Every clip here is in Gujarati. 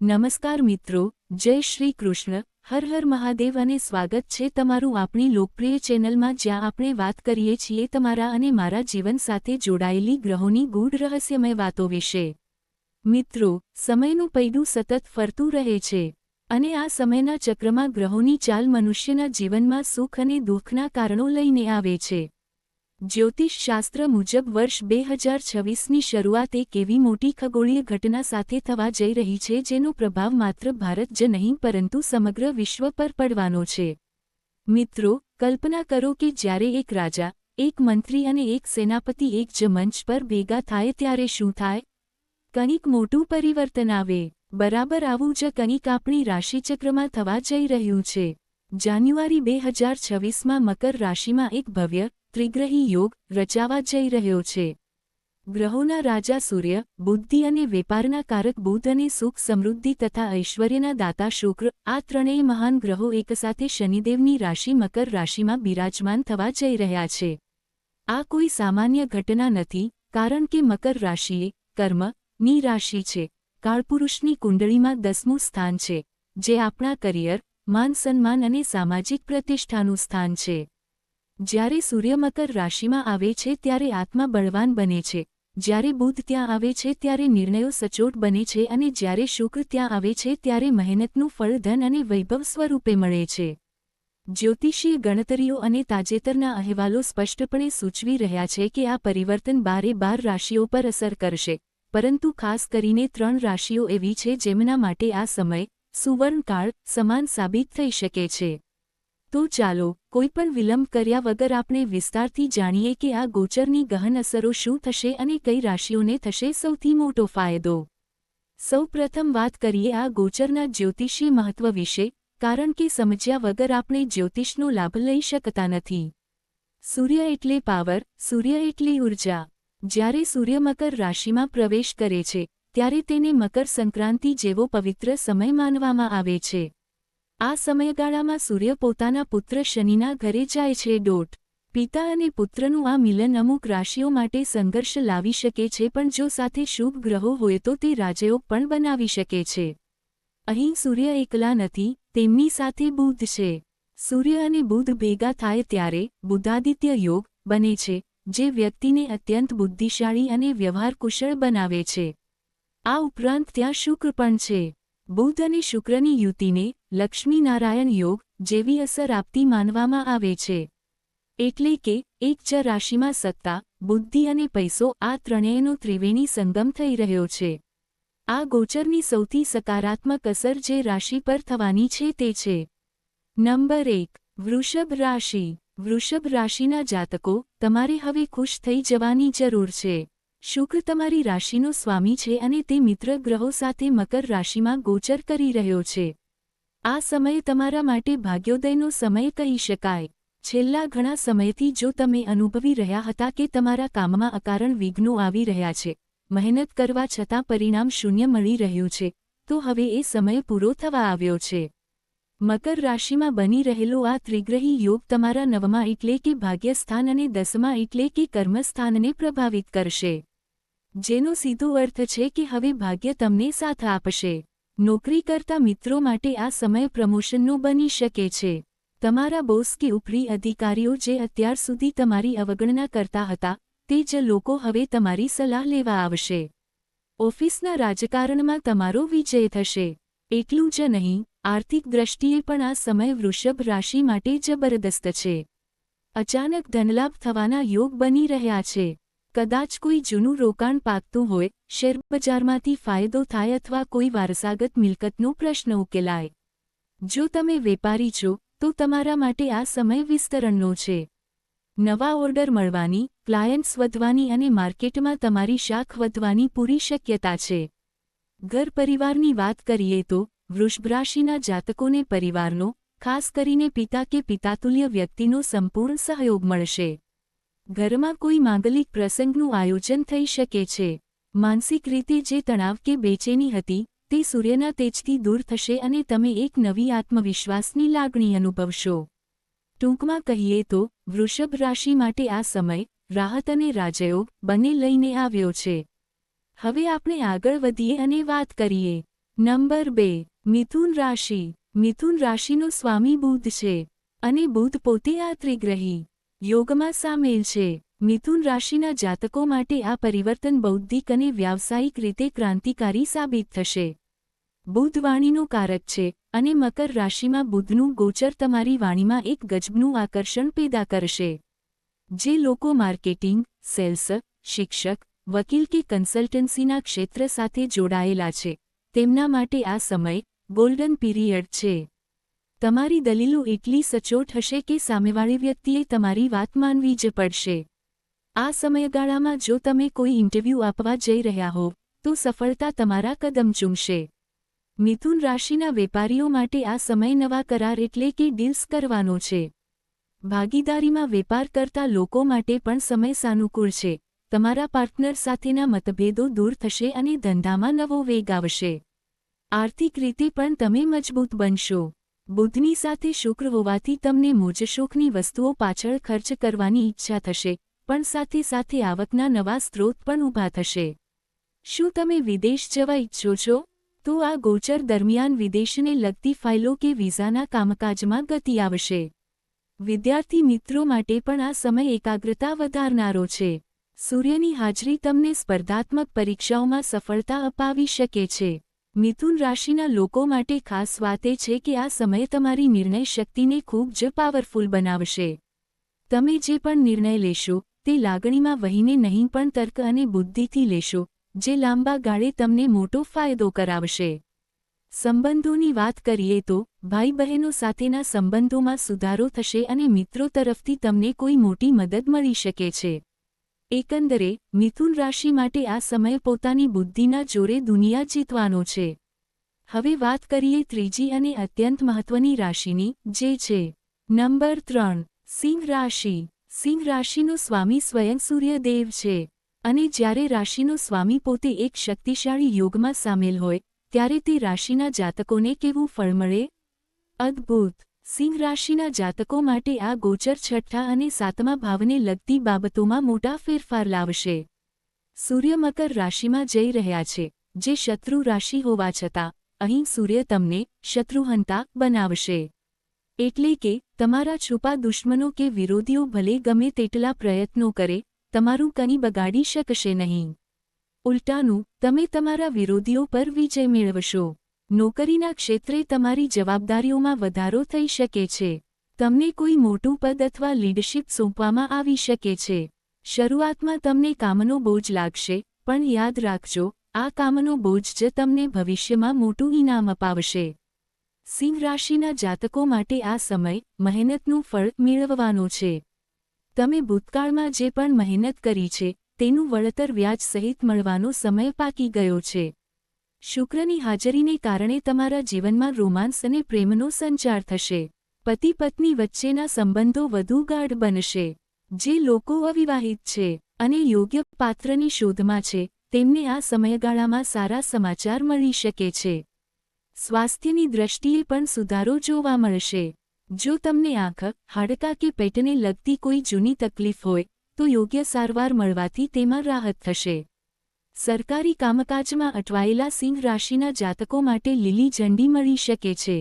નમસ્કાર મિત્રો, જય શ્રી કૃષ્ણ, હર હર મહાદેવ અને સ્વાગત છે તમારું આપણી લોકપ્રિય ચેનલમાં જ્યાં આપણે વાત કરીએ છીએ તમારા અને મારા જીવન સાથે જોડાયેલી ગ્રહોની ગૂઢ રહસ્યમય વાતો વિશે। મિત્રો, સમયનું પૈડું સતત ફરતું રહે છે અને આ સમયના ચક્રમાં ગ્રહોની ચાલ મનુષ્યના જીવનમાં સુખ અને દુઃખના કારણો લઈને આવે છે। જ્યોતિષ શાસ્ત્ર મુજબ વર્ષ 2026ની શરૂઆત એક એવી મોટી ખગોળીય ઘટના સાથે થવા જઈ રહી છે જેનો પ્રભાવ માત્ર ભારત જ નહીં પરંતુ સમગ્ર વિશ્વ પર પડવાનો છે। મિત્રો, કલ્પના કરો કે જ્યારે એક રાજા, એક મંત્રી અને એક સેનાપતિ એક જ મંચ પર ભેગા થાય ત્યારે શું થાય? કંઈક મોટું પરિવર્તન આવે। બરાબર આવું જ કંઈક આપણી રાશિચક્રમાં થવા જઈ રહ્યું છે। જાન્યુઆરી 2026માં મકર રાશિમાં એક ભવ્ય ત્રિગ્રહી યોગ રચાવા જઈ રહ્યો છે। ગ્રહોના રાજા સૂર્ય, બુદ્ધિ અને વેપારના કારક બુધ અને સુખ સમૃદ્ધિ તથા ઐશ્વર્યના દાતા શુક્ર, આ ત્રણેય મહાન ગ્રહો એકસાથે શનિદેવની રાશિ મકર રાશિમાં બિરાજમાન થવા જઈ રહ્યા છે। આ કોઈ સામાન્ય ઘટના નથી, કારણ કે મકર રાશિએ કર્મની રાશિ છે। કાળપુરુષની કુંડળીમાં 10મું સ્થાન છે, જે આપણા કરિયર, માન સન્માન અને સામાજિક પ્રતિષ્ઠાનું સ્થાન છે। જ્યારે સૂર્ય મકર રાશિમાં આવે છે ત્યારે આત્મા બળવાન બને છે, જ્યારે બુધ ત્યાં આવે છે ત્યારે નિર્ણયો સચોટ બને છે અને જ્યારે શુક્ર ત્યાં આવે છે ત્યારે મહેનતનું ફળ ધન અને વૈભવ સ્વરૂપે મળે છે। જ્યોતિષીય ગણતરીઓ અને તાજેતરના અહેવાલો સ્પષ્ટપણે સૂચવી રહ્યા છે કે આ પરિવર્તન 12 રાશિઓ પર અસર કરશે, પરંતુ ખાસ કરીને 3 રાશિઓ એવી છે જેમના માટે આ સમય સુવર્ણકાળ સમાન સાબિત થઈ શકે છે। તો ચાલો, કોઈપણ વિલંબ કર્યા વગર આપણે વિસ્તારથી જાણીએ કે આ ગોચરની ગહન અસરો શું થશે અને કઈ રાશિઓને થશે સૌથી મોટો ફાયદો। સૌ પ્રથમ વાત કરીએ આ ગોચરના જ્યોતિષીય મહત્વ વિશે, કારણ કે સમજ્યા વગર આપણે જ્યોતિષનો લાભ લઈ શકતા નથી। સૂર્ય એટલે પાવર, સૂર્ય એટલે ઉર્જા। જ્યારે સૂર્ય મકર રાશિમાં પ્રવેશ કરે છે ત્યારે તેને મકર સંક્રાંતિ જેવો પવિત્ર સમય માનવામાં આવે છે। આ સમયગાળામાં સૂર્ય પોતાના પુત્ર શનિના ઘરે જાય છે। પિતા અને પુત્રનું આ મિલન અમુક રાશિઓ માટે સંઘર્ષ લાવી શકે છે, પણ જો સાથે શુભ ગ્રહો હોય તો તે રાજયોગ પણ બનાવી શકે છે। અહીં સૂર્ય એકલા નથી, તેમની સાથે બુધ છે। સૂર્ય અને બુધ ભેગા થાય ત્યારે બુધાદિત્ય યોગ બને છે, જે વ્યક્તિને અત્યંત બુદ્ધિશાળી અને વ્યવહાર કુશળ બનાવે છે। આ ઉપરાંત ત્યાં શુક્ર પણ છે। બુધ અને શુક્રની યુતિને લક્ષ્મીનારાયણ યોગ જેવી અસર આપતી માનવામાં આવે છે। એટલે કે એક જ રાશિમાં સત્તા, બુદ્ધિ અને પૈસો આ ત્રણેયનો ત્રિવેણી સંગમ થઈ રહ્યો છે। આ ગોચરની સૌથી સકારાત્મક અસર જે રાશિ પર થવાની છે તે છે નંબર 1, વૃષભ રાશિ। વૃષભ રાશિના જાતકો, તમારે હવે ખુશ થઈ જવાની જરૂર છે। શુક્ર તમારી રાશિનો સ્વામી છે અને તે મિત્ર ગ્રહો સાથે મકર રાશિમાં ગોચર કરી રહ્યો છે। આ સમય તમારા માટે ભાગ્યોદયનો સમય કહી શકાય। છેલ્લા ઘણા સમયથી જો તમે અનુભવી રહ્યા હતા કે તમારા કામમાં અકારણ વિઘ્નો આવી રહ્યા છે, મહેનત કરવા છતાં પરિણામ શૂન્ય મળી રહ્યું છે, તો હવે એ સમય પૂરો થવા આવ્યો છે। મકર રાશિમાં બની રહેલો આ ત્રિગ્રહી યોગ તમારા 9મા એટલે કે ભાગ્યસ્થાન અને 10મા એટલે કે કર્મસ્થાનને પ્રભાવિત કરશે, જેનો સીધો અર્થ છે કે હવે ભાગ્ય તમને સાથ આપશે। નોકરી કરતા મિત્રો માટે આ સમય પ્રમોશનનો બની શકે છે। તમારા બોસ કે ઉપરી અધિકારીઓ જે અત્યાર સુધી તમારી અવગણના કરતા હતા, તે જ લોકો હવે તમારી સલાહ લેવા આવશે। ઓફિસના રાજકારણમાં તમારો વિજય થશે। એટલું જ નહીં, આર્થિક દ્રષ્ટિએ પણ આ સમય વૃષભ રાશિ માટે જબરદસ્ત છે। અચાનક ધનલાભ થવાના યોગ બની રહ્યા છે। કદાચ કોઈ જૂનું રોકાણ પાકતું હોય, શેરબજારમાંથી ફાયદો થાય અથવા કોઈ વારસાગત મિલકતનો પ્રશ્ન ઉકેલાય। જો તમે વેપારી છો તો તમારા માટે આ સમય વિસ્તરણનો છે। નવા ઓર્ડર મળવાની, ક્લાયન્ટ્સ વધવાની અને માર્કેટમાં તમારી શાખ વધવાની પૂરી શક્યતા છે। ઘર પરિવારની વાત કરીએ તો વૃષભ રાશિના જાતકોને પરિવારનો, ખાસ કરીને પિતા કે પિતાતુલ્ય વ્યક્તિનો સંપૂર્ણ સહયોગ મળશે। ઘરમાં કોઈ માંગલિક પ્રસંગનું આયોજન થઈ શકે છે। માનસિક રીતે જે તણાવ કે બેચેની હતી, તે સૂર્યના તેજથી દૂર થશે અને તમે એક નવી આત્મવિશ્વાસની લાગણી અનુભવશો। ટૂંકમાં કહીએ તો વૃષભ રાશિ માટે આ સમય રાહત અને રાજયોગ બંને લઈને આવ્યો છે। હવે આપણે આગળ વધીએ અને વાત કરીએ નંબર 2. મિથુન રાશિ. મિથુન રાશિનો સ્વામી બુધ છે અને બુધ પોતે આ ત્રિગ્રહી યોગમાં સામેલ છે. મિથુન રાશિના જાતકો માટે આ પરિવર્તન બૌદ્ધિક અને વ્યાવસાયિક રીતે ક્રાંતિકારી સાબિત થશે. બુધ વાણીનો કારક છે અને મકર રાશિમાં બુધનું ગોચર તમારી વાણીમાં એક ગજબનું આકર્ષણ પેદા કરશે. જે લોકો માર્કેટિંગ, સેલ્સ, શિક્ષક, વકીલ કે કન્સલ્ટન્સીના ક્ષેત્ર સાથે જોડાયેલા છે તેમના માટે આ સમય ગોલ્ડન પીરિયડ છે. તમારી દલીલો એટલી સચોટ હશે કે સામેવાળી વ્યક્તિએ તમારી વાત માનવી જ પડશે. આ સમયગાળામાં જો તમે કોઈ ઇન્ટરવ્યૂ આપવા જઈ રહ્યા હો તો સફળતા તમારા કદમ ચૂમશે. મિથુન રાશિના વેપારીઓ માટે આ સમય નવા કરાર એટલે કે ડીલ્સ કરવાનો છે. ભાગીદારીમાં વેપાર કરતા લોકો માટે પણ સમય સાનુકૂળ છે. તમારા પાર્ટનર સાથેના મતભેદો દૂર થશે અને ધંધામાં નવો વેગ આવશે. આર્થિક રીતે પણ તમે મજબૂત બનશો. બુધની સાથે શુક્ર હોવાથી તમને મોજશોખની વસ્તુઓ પાછળ ખર્ચ કરવાની ઈચ્છા થશે પણ સાથે સાથે આવકના નવા સ્ત્રોત પણ ઊભા થશે. શું તમે વિદેશ જવા ઈચ્છો છો? તો આ ગોચર દરમિયાન વિદેશને લગતી ફાઇલો કે વિઝાના કામકાજમાં ગતિ આવશે. વિદ્યાર્થી મિત્રો માટે પણ આ સમય એકાગ્રતા વધારનારો છે. સૂર્યની હાજરી તમને સ્પર્ધાત્મક પરીક્ષાઓમાં સફળતા અપાવી શકે છે. મિથુન રાશિના લોકો માટે ખાસ વાત એ છે કે આ સમય તમારી નિર્ણય શક્તિને ખૂબ જ પાવરફુલ બનાવશે. તમે જે પણ નિર્ણય લેશો તે લાગણીમાં વહીને નહીં પણ તર્ક અને બુદ્ધિથી લેશો જે લાંબા ગાળે તમને મોટો ફાયદો કરાવશે. સંબંધોની વાત કરીએ તો ભાઈ બહેનો સાથેના સંબંધોમાં સુધારો થશે અને મિત્રો તરફથી તમને કોઈ મોટી મદદ મળી શકે છે. એકંદરે મિથુન રાશિ માટે આ સમય પોતાની બુદ્ધિના જોરે દુનિયા જીતવાનો છે. હવે વાત કરીએ ત્રીજી અને અત્યંત મહત્વની રાશિની જે છે નંબર 3. સિંહ રાશિ. સિંહ રાશિનો સ્વામી સ્વયં સૂર્યદેવ છે અને જ્યારે રાશિનો સ્વામી પોતે એક શક્તિશાળી યોગમાં સામેલ હોય ત્યારે તે રાશિના જાતકોને કેવું ફળ મળે? અદ્ભુત. સિંહ રાશિના જાતકો માટે આ ગોચર છઠ્ઠા અને સાતમા ભાવને લગતી બાબતોમાં મોટા ફેરફાર લાવશે. સૂર્ય મકર રાશિમાં જઈ રહ્યા છે જે શત્રુ રાશિ હોવા છતાં અહીં સૂર્ય તમને શત્રુહંતા બનાવશે. એટલે કે તમારા છુપા દુશ્મનો કે વિરોધીઓ ભલે ગમે તેટલા પ્રયત્નો કરે તમારું કંઈ બગાડી શકશે નહીં. ઉલટાનું તમે તમારા વિરોધીઓ પર વિજય મેળવશો. નોકરીના ક્ષેત્રે તમારી જવાબદારીઓમાં વધારો થઈ શકે છે. તમને કોઈ મોટું પદ અથવા લીડરશિપ સોંપવામાં આવી શકે છે. શરૂઆતમાં તમને કામનો બોજ લાગશે પણ યાદ રાખજો આ કામનો બોજ જ તમને ભવિષ્યમાં મોટું ઇનામ અપાવશે. સિંહ રાશિના જાતકો માટે આ સમય મહેનતનું ફળ મેળવવાનો છે. તમે ભૂતકાળમાં જે પણ મહેનત કરી છે તેનું વળતર વ્યાજ સહિત મળવાનો સમય પાકી ગયો છે. શુક્રની હાજરીને કારણે તમારા જીવનમાં રોમાન્સ અને પ્રેમનો સંચાર થશે. પતિ પત્ની વચ્ચેના સંબંધો વધુ ગાઢ બનશે. જે લોકો અવિવાહિત છે અને યોગ્ય પાત્રની શોધમાં છે તેમને આ સમયગાળામાં સારા સમાચાર મળી શકે છે. સ્વાસ્થ્યની દ્રષ્ટિએ પણ સુધારો જોવા મળશે. જો તમને આંખ, હાડકાં કે પેટને લગતી કોઈ જૂની તકલીફ હોય તો યોગ્ય સારવાર મળવાથી તેમાં રાહત થશે. સરકારી કામકાજમાં અટવાયેલા સિંહ રાશિના જાતકો માટે લીલી ઝંડી મળી શકે છે.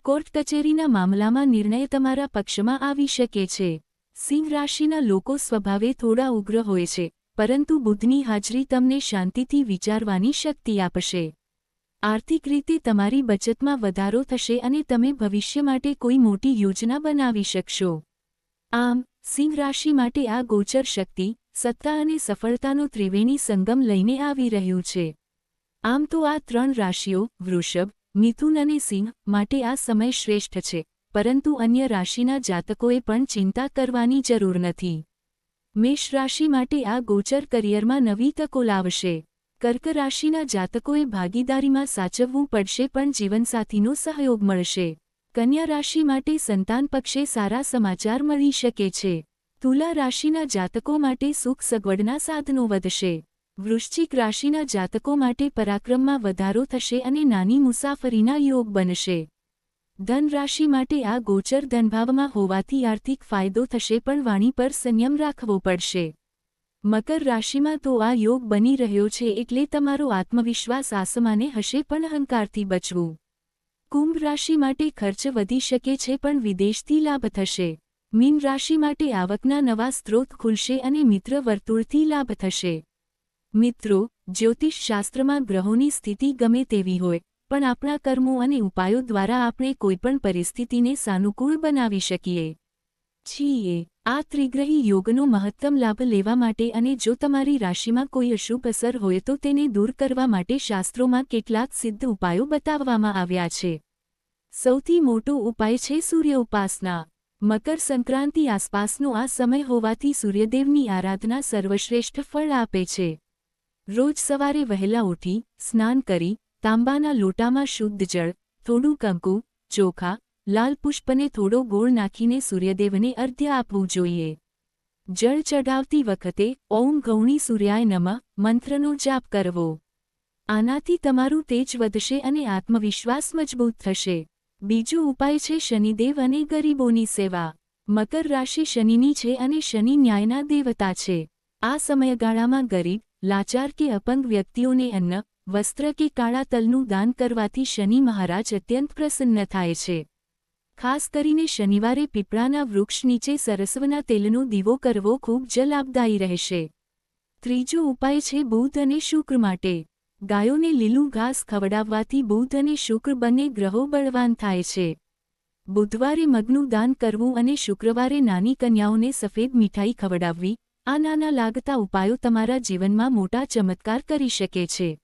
કોર્ટ કચેરીના મામલામાં નિર્ણય તમારા પક્ષમાં આવી શકે છે. સિંહ રાશિના લોકો સ્વભાવે થોડા ઉગ્ર હોય છે પરંતુ બુધની હાજરી તમને શાંતિથી વિચારવાની શક્તિ આપશે. આર્થિક રીતે તમારી બચતમાં વધારો થશે અને તમે ભવિષ્ય માટે કોઈ મોટી યોજના બનાવી શકશો. આમ સિંહ રાશિ માટે આ ગોચર શક્તિ, સત્તા અને સફળતાનો ત્રિવેણી સંગમ લઈને આવી રહ્યું છે. આમ તો આ 3 રાશિઓ વૃષભ, મિથુન અને સિંહ માટે આ સમય શ્રેષ્ઠ છે પરંતુ અન્ય રાશિના જાતકોએ પણ ચિંતા કરવાની જરૂર નથી. મેષ રાશિ માટે આ ગોચર કરિયરમાં નવી તકો લાવશે. કર્ક રાશિના જાતકોએ ભાગીદારીમાં સાચવવું પડશે પણ જીવનસાથીનો સહયોગ મળશે. કન્યા રાશિ માટે સંતાન પક્ષે સારા સમાચાર મળી શકે છે. તુલા રાશિના જાતકો માટે સુખ સગવડના સાધનો વધશે. વૃશ્ચિક રાશિના જાતકો માટે પરાક્રમમાં વધારો થશે અને નાની મુસાફરીના યોગ બનશે. ધન રાશિ માટે આ ગોચર ધનભાવમાં હોવાથી આર્થિક ફાયદો થશે પણ વાણી પર સંયમ રાખવો પડશે. મકર રાશિમાં તો આ યોગ બની રહ્યો છે એટલે તમારો આત્મવિશ્વાસ આસમાને હશે પણ અહંકારથી બચવું. કુંભ રાશિ માટે ખર્ચ વધી શકે છે પણ વિદેશથી લાભ થશે. મીન રાશિ માટે આવકના નવા સ્ત્રોત ખુલશે અને મિત્ર વર્તુળથી લાભ થશે. મિત્રો, જ્યોતિષશાસ્ત્રમાં ગ્રહોની સ્થિતિ ગમે તેવી હોય, પણ આપણા કર્મો અને ઉપાયો દ્વારા આપણે કોઈપણ પરિસ્થિતિને સાનુકૂળ બનાવી શકીએ છીએ. આ ત્રિગ્રહી યોગનો મહત્તમ લાભ લેવા માટે અને જો તમારી રાશિમાં કોઈ અશુભ અસર હોય તો તેને દૂર કરવા માટે શાસ્ત્રોમાં કેટલાક સિદ્ધ ઉપાયો બતાવવામાં આવ્યા છે. સૌથી મોટો ઉપાય છે સૂર્ય ઉપાસના. મકર સંક્રાંતિ આસપાસનો આ સમય હોવાથી સૂર્યદેવની આરાધના સર્વશ્રેષ્ઠ ફળ આપે છે. રોજ સવારે વહેલા ઉઠી, સ્નાન કરી, તાંબાના લોટામાં શુદ્ધ જળ, થોડું કંકુ, ચોખા, લાલ પુષ્પને થોડો ગોળ નાખીને સૂર્યદેવને અર્ઘ્ય આપવું જોઈએ. જળ ચઢાવતી વખતે ઓમ ગૌણી સૂર્યાય નમઃ મંત્રનો જાપ કરવો. આનાથી તમારું તેજ વધશે અને આત્મવિશ્વાસ મજબૂત થશે. બીજો ઉપાય છે શનિદેવ અને ગરીબોની સેવા. મકર રાશિ શનિની છે અને શનિ ન્યાયના દેવતા છે. આ સમયગાળામાં ગરીબ, લાચાર કે અપંગ વ્યક્તિઓને અન્ન, વસ્ત્ર કે કાળા તલનું દાન કરવાથી શનિ મહારાજ અત્યંત પ્રસન્ન થાય છે. ખાસ કરીને શનિવારે પીપળાના વૃક્ષ નીચે સરસવના તેલનો દીવો કરવો ખૂબ જ લાભદાયી રહેશે. ત્રીજો ઉપાય છે બુધ અને શુક્ર માટે. ગાયોને લીલું ઘાસ ખવડાવવાથી બુધ અને શુક્ર બંને ગ્રહો બળવાન થાય છે. બુધવારે મગનું દાન કરવું અને શુક્રવારે નાની કન્યાઓને સફેદ મીઠાઈ ખવડાવવી, આ નાના લાગતા ઉપાયો તમારા જીવનમાં મોટા ચમત્કાર કરી શકે છે.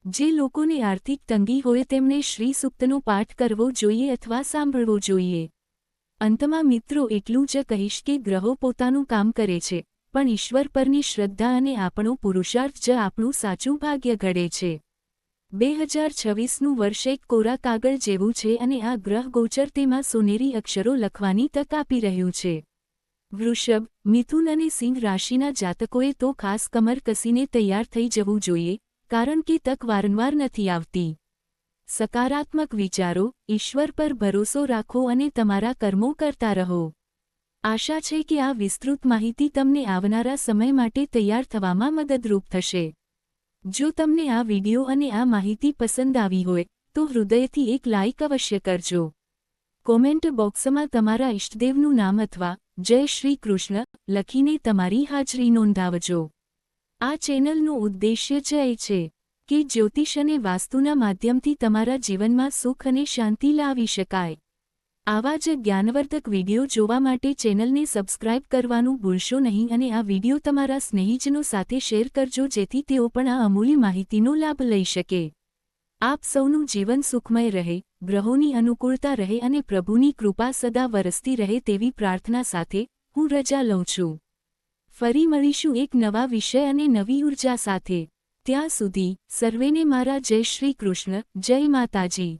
જે લોકોને આર્થિક તંગી હોય તેમણે શ્રી સૂક્તનો પાઠ કરવો જોઈએ અથવા સાંભળવો જોઈએ. અંતમાં મિત્રો એટલું જ કહીશ કે ગ્રહો પોતાનું કામ કરે છે, પણ ઈશ્વર પરની શ્રદ્ધા અને આપણો પુરુષાર્થ જ આપણું સાચું ભાગ્ય ઘડે છે. 2026નું વર્ષ એક કોરા કાગળ જેવું છે અને આ ગ્રહ ગોચર તેમાં સોનેરી અક્ષરો લખવાની તક આપી રહ્યું છે. વૃષભ, મિથુન અને સિંહ રાશિના જાતકોએ તો ખાસ કમર કસીને તૈયાર થઈ જવું જોઈએ, કારણ કે તક વારંવાર નથી આવતી. સકારાત્મક વિચારો, ઈશ્વર પર ભરોસો રાખો અને તમારા કર્મો કરતા રહો. આશા છે કે આ વિસ્તૃત માહિતી તમને આવનારા સમય માટે તૈયાર થવામાં મદદરૂપ થશે. જો તમને આ વિડિયો અને આ માહિતી પસંદ આવી હોય, તો હૃદયથી એક લાઇક અવશ્ય કરજો. કોમેન્ટ બોક્સમાં તમારા ઇષ્ટદેવનું નામ અથવા જય શ્રી કૃષ્ણ લખીને તમારી હાજરી નોંધાવજો. આ ચેનલનો ઉદ્દેશ્ય જ એ છે કે જ્યોતિષ અને વાસ્તુના માધ્યમથી તમારા જીવનમાં સુખ અને શાંતિ લાવી શકાય. આવા જ જ્ઞાનવર્ધક વિડિયો જોવા માટે ચેનલને સબસ્ક્રાઇબ કરવાનું ભૂલશો નહીં અને આ વિડિયો તમારા સ્નેહીજનો સાથે શેર કરજો જેથી તેઓ પણ આ અમૂલ્ય માહિતીનો લાભ લઈ શકે. આપ સૌનું જીવન સુખમય રહે, ગ્રહોની અનુકૂળતા રહે અને પ્રભુની કૃપા સદા વરસતી રહે તેવી પ્રાર્થના સાથે હું રજા લઉં છું. ફરી મળીશું એક નવા વિષય અને નવી ઉર્જા સાથે. ત્યાં સુધી સર્વેને મારા જય શ્રી કૃષ્ણ, જય માતાજી.